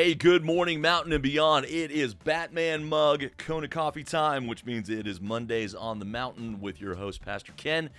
Hey, good morning, Mountain and beyond. It is Batman Mug Kona Coffee time, which means it is Mondays on the Mountain with your host, Pastor Ken.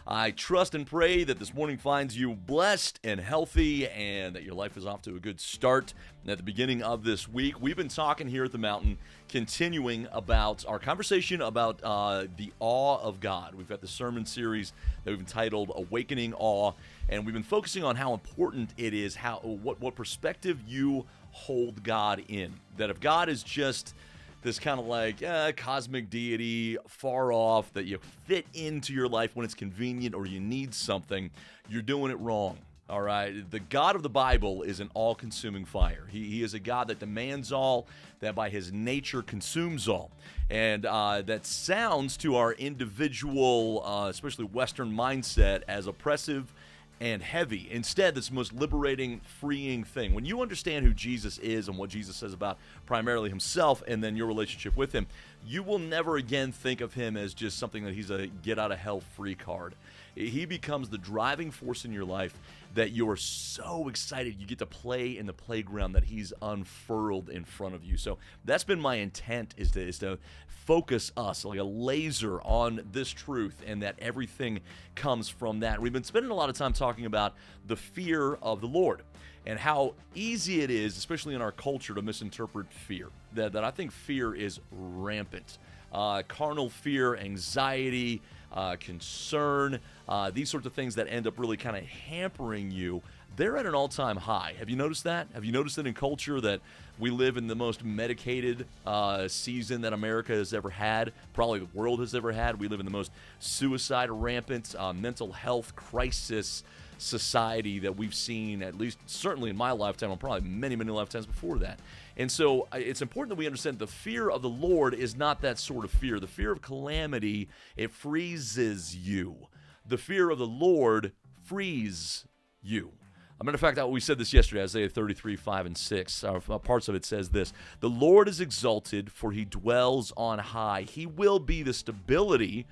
I trust and pray that this morning finds you blessed and healthy and that your life is off to a good start. And at the beginning of this week, we've been talking here at the Mountain, continuing about our conversation about the awe of God. We've got the sermon series that we've entitled Awakening Awe, and we've been focusing on how important it is, what perspective you hold God in. That if God is just this kind of like cosmic deity far off that you fit into your life when it's convenient or you need something, you're doing it wrong. All right, the God of the Bible is an all-consuming fire. He is a God that demands all, that by his nature consumes all. And that sounds to our individual, especially Western mindset, as oppressive and heavy. Instead, that's the most liberating, freeing thing. When you understand who Jesus is and what Jesus says about primarily himself and then your relationship with him, you will never again think of him as just something that he's a get-out-of-hell-free card. He becomes the driving force in your life that you're so excited you get to play in the playground that he's unfurled in front of you. So that's been my intent, is to focus us like a laser on this truth, and that everything comes from that. We've been spending a lot of time talking about the fear of the Lord and how easy it is, especially in our culture, to misinterpret fear. That I think fear is rampant. Carnal fear, anxiety, concern, these sorts of things that end up really kind of hampering you, they're at an all-time high. Have you noticed that? Have you noticed that in culture that we live in the most medicated season that America has ever had, probably the world has ever had? We live in the most suicide rampant, mental health crisis society that we've seen, at least certainly in my lifetime, and probably many, many lifetimes before that. And so it's important that we understand the fear of the Lord is not that sort of fear. The fear of calamity, it freezes you. The fear of the Lord frees you. As a matter of fact, we said this yesterday, Isaiah 33, 5, and 6. Parts of it says this: the Lord is exalted, for he dwells on high. He will be the stability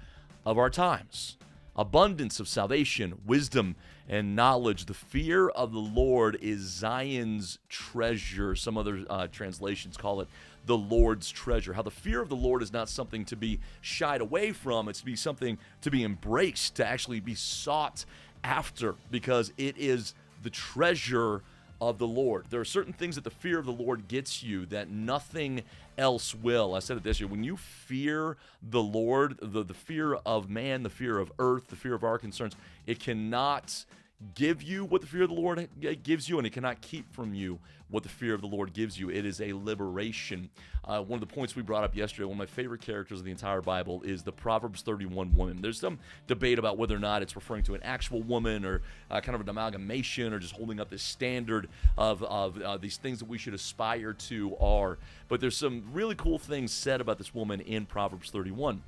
of our times. Abundance of salvation, wisdom, and knowledge. The fear of the Lord is Zion's treasure. Some other translations call it the Lord's treasure. How the fear of the Lord is not something to be shied away from. It's to be something to be embraced, to actually be sought after, because it is the treasure of the Lord. There are certain things that the fear of the Lord gets you that nothing else will. I said it this year: when you fear the Lord, the fear of man, the fear of earth, the fear of our concerns, it cannot give you what the fear of the Lord gives you, and it cannot keep from you what the fear of the Lord gives you. It is a liberation. One of the points we brought up yesterday, one of my favorite characters of the entire Bible, is the Proverbs 31 woman. There's some debate about whether or not it's referring to an actual woman or kind of an amalgamation, or just holding up this standard of these things that we should aspire to are. But there's some really cool things said about this woman in Proverbs 31.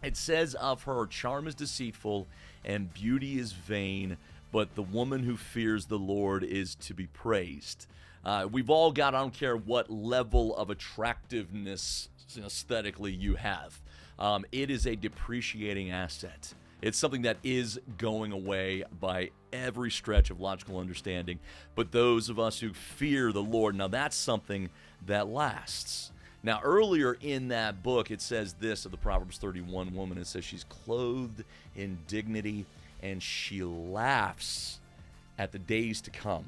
It says of her, charm is deceitful and beauty is vain, but the woman who fears the Lord is to be praised. We've all got, I don't care what level of attractiveness aesthetically you have. It is a depreciating asset. It's something that is going away by every stretch of logical understanding. But those of us who fear the Lord, now that's something that lasts. Now, earlier in that book, it says this of the Proverbs 31 woman. It says she's clothed in dignity and she laughs at the days to come.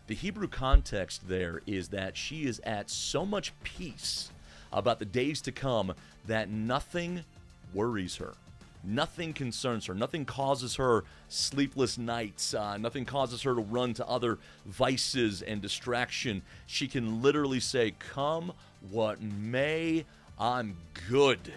The Hebrew context there is that she is at so much peace about the days to come that nothing worries her. Nothing concerns her. Nothing causes her sleepless nights. Nothing causes her to run to other vices and distraction. She can literally say, come what may, I'm good,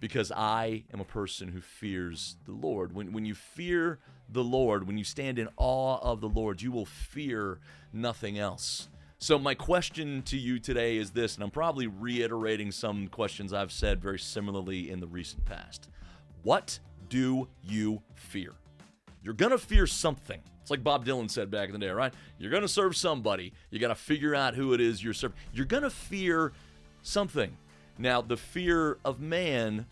because I am a person who fears the Lord. When you fear the Lord, when you stand in awe of the Lord, you will fear nothing else. So my question to you today is this, and I'm probably reiterating some questions I've said very similarly in the recent past. What do you fear? You're going to fear something. It's like Bob Dylan said back in the day, right? You're going to serve somebody. You got to figure out who it is you're serving. You're going to fear something. Now, the fear of man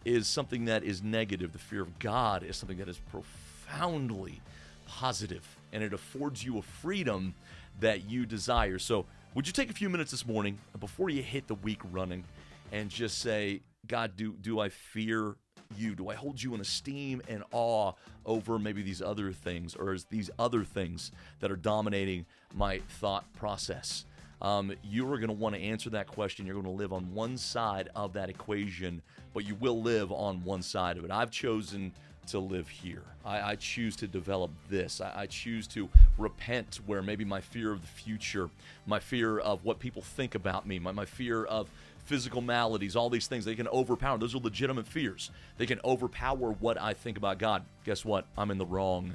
is something that is negative. The fear of God is something that is profoundly positive, and it affords you a freedom that you desire. So would you take a few minutes this morning before you hit the week running and just say, God, do I fear you? Do I hold you in esteem and awe over maybe these other things, or is these other things that are dominating my thought process? You are going to want to answer that question. You're going to live on one side of that equation, but you will live on one side of it. I've chosen to live here. I choose to develop this. I choose to repent where maybe my fear of the future, my fear of what people think about me, my fear of physical maladies, all these things, they can overpower. Those are legitimate fears. They can overpower what I think about God. Guess what? I'm in the wrong.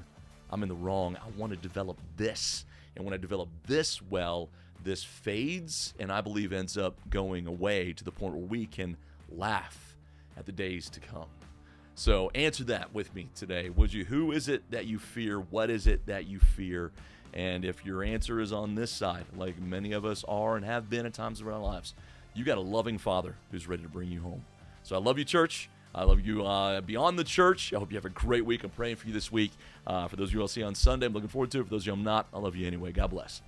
I want to develop this. And when I develop this well, this fades and I believe ends up going away to the point where we can laugh at the days to come. So answer that with me today, would you? Who is it that you fear? What is it that you fear? And if your answer is on this side, like many of us are and have been at times of our lives, you got a loving Father who's ready to bring you home. So I love you, church. I love you beyond the church. I hope you have a great week. I'm praying for you this week. For those of you I'll see on Sunday, I'm looking forward to it. For those of you I'm not, I love you anyway. God bless.